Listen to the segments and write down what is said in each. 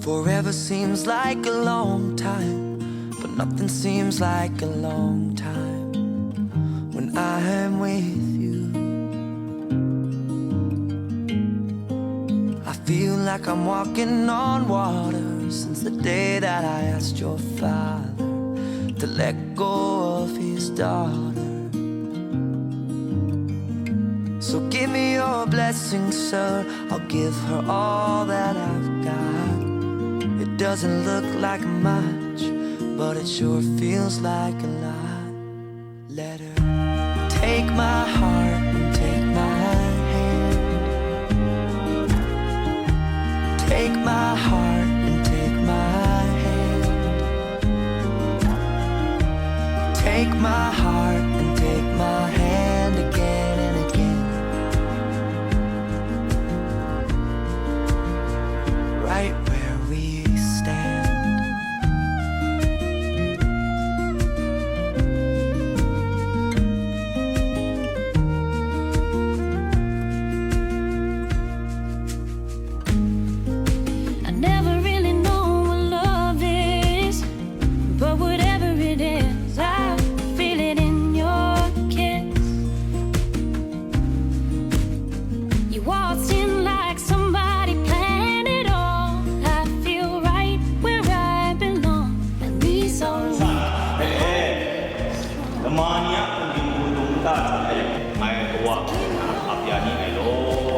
Forever seems like a long time, but nothing seems like a long time when I am with you. I feel like I'm walking on water since the day that I asked your father to let go of his daughter. So give me your blessing, sir. I'll give her all that I've got. It doesn't look like much, but it sure feels like a lot. Let her take my heart and take my hand. Take my heart and take my hand. Take my heart and take my hand again and again. Right where we stand. I never really know what love is, but whatever it is, I feel it in your kiss. You waltzed in like somebody planned it all. I feel right where I belong, at least all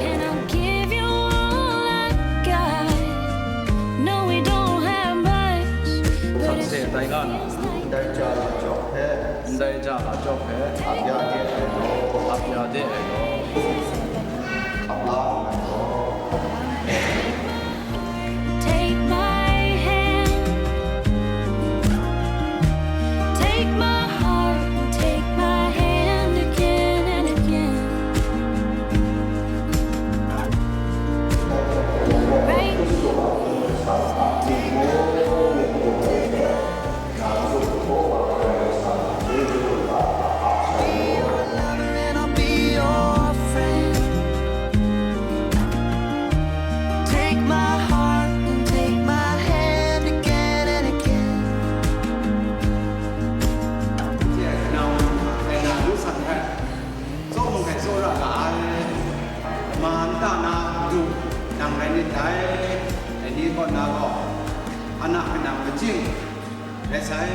and I'll give you all I got. No, we don't have much, but it's just like take my hand, take my heart, and take my hand again and again. Right? Be your lover and I'll be your friend. Take my heart and take my hand again and again. Anak kena berjing, saya